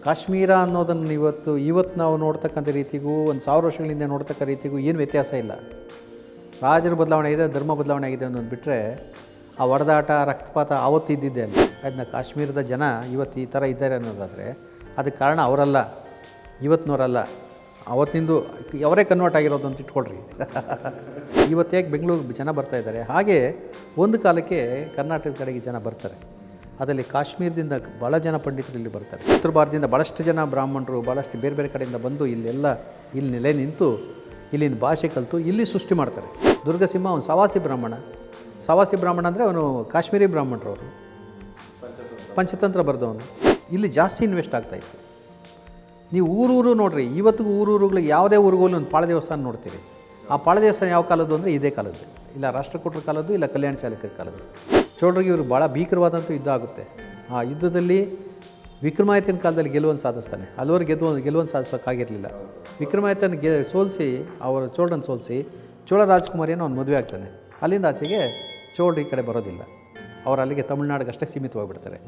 ಕಾಶ್ಮೀರ ಅನ್ನೋದನ್ನು ಇವತ್ತು ನಾವು ನೋಡ್ತಕ್ಕಂಥ ರೀತಿಗೂ ಒಂದು 1000 ವರ್ಷಗಳ ಹಿಂದೆ ನೋಡ್ತಕ್ಕ ರೀತಿಗೂ ಏನು ವ್ಯತ್ಯಾಸ ಇಲ್ಲ. ರಾಜರ ಬದಲಾವಣೆ ಆಗಿದೆ, ಧರ್ಮ ಬದಲಾವಣೆ ಆಗಿದೆ ಅನ್ನೋದು ಬಿಟ್ಟರೆ ಆ ಹೊಡೆದಾಟ ರಕ್ತಪಾತ ಆವತ್ತು ಇದ್ದಿದ್ದೆ ಅಲ್ಲ. ಅದನ್ನ ಕಾಶ್ಮೀರದ ಜನ ಇವತ್ತು ಈ ಥರ ಇದ್ದಾರೆ ಅನ್ನೋದಾದರೆ ಅದಕ್ಕೆ ಕಾರಣ ಅವರಲ್ಲ, ಇವತ್ತಿನವರಲ್ಲ, ಅವತ್ತಿಂದು ಅವರೇ ಕನ್ವರ್ಟ್ ಆಗಿರೋದು ಅಂತ ಇಟ್ಕೊಳ್ರಿ. ಇವತ್ತು ಹೇಗೆ ಬೆಂಗಳೂರು ಜನ ಬರ್ತಾಯಿದ್ದಾರೆ, ಹಾಗೆ ಒಂದು ಕಾಲಕ್ಕೆ ಕರ್ನಾಟಕದ ಕಡೆಗೆ ಜನ ಬರ್ತಾರೆ. ಅದರಲ್ಲಿ ಕಾಶ್ಮೀರದಿಂದ ಭಾಳ ಜನ ಪಂಡಿತರು ಇಲ್ಲಿ ಬರ್ತಾರೆ. ಉತ್ತರ ಭಾರತದಿಂದ ಭಾಳಷ್ಟು ಜನ ಬ್ರಾಹ್ಮಣರು ಭಾಳಷ್ಟು ಬೇರೆ ಬೇರೆ ಕಡೆಯಿಂದ ಬಂದು ಇಲ್ಲಿ ನೆಲೆ ನಿಂತು ಇಲ್ಲಿನ ಭಾಷೆ ಕಲಿತು ಇಲ್ಲಿ ಸೃಷ್ಟಿ ಮಾಡ್ತಾರೆ. ದುರ್ಗಸಿಂಹ ಅವನು ಸವಾಸಿ ಬ್ರಾಹ್ಮಣ ಅಂದರೆ ಅವನು ಕಾಶ್ಮೀರಿ ಬ್ರಾಹ್ಮಣರು, ಅವರು ಪಂಚತಂತ್ರ ಬರೆದವನು. ಇಲ್ಲಿ ಜಾಸ್ತಿ ಇನ್ವೆಸ್ಟ್ ಆಗ್ತಾಯಿತ್ತು. ನೀವು ಊರೂರು ನೋಡಿರಿ, ಇವತ್ತಿಗೂ ಊರುಗಳಿಗೆ ಯಾವುದೇ ಊರುಗೋಲು ಒಂದು ಪಾಳ ದೇವಸ್ಥಾನ ನೋಡ್ತೀರಿ. ಆ ಪಾಳ ದೇವಸ್ಥಾನ ಯಾವ ಕಾಲದ್ದು ಅಂದರೆ ಇದೇ ಕಾಲದ್ದು, ಇಲ್ಲ ರಾಷ್ಟ್ರಕೂಟರ ಕಾಲದ್ದು, ಇಲ್ಲ ಕಲ್ಯಾಣ ಚಾಲುಕ್ಯರ ಕಾಲದ್ದು. ಚೋಳರಿಗೆ ಇವರು ಭಾಳ ಭೀಕರವಾದಂಥ ಯುದ್ಧ ಆಗುತ್ತೆ. ಆ ಯುದ್ಧದಲ್ಲಿ ವಿಕ್ರಮಾದಿತ್ಯನ ಕಾಲದಲ್ಲಿ ಗೆಲುವನ್ನು ಸಾಧಿಸ್ತಾನೆ. ಅಲ್ಲಿವರೆಗೆ ಗೆಲುವನ್ನು ಸಾಧಿಸೋಕ್ಕಾಗಿರಲಿಲ್ಲ. ವಿಕ್ರಮಾದಿತ್ಯನ ಸೋಲಿಸಿ ಚೋಳರನ್ನು ಸೋಲಿಸಿ ಚೋಳ ರಾಜಕುಮಾರಿಯನ್ನು ಅವ್ನು ಮದುವೆ ಆಗ್ತಾನೆ. ಅಲ್ಲಿಂದ ಆಚೆಗೆ ಚೋಳರು ಈ ಕಡೆ ಬರೋದಿಲ್ಲ. ಅವರು ಅಲ್ಲಿಗೆ ತಮಿಳ್ನಾಡಿಗೆ ಅಷ್ಟೇ ಸೀಮಿತವಾಗಿಬಿಡ್ತಾರೆ.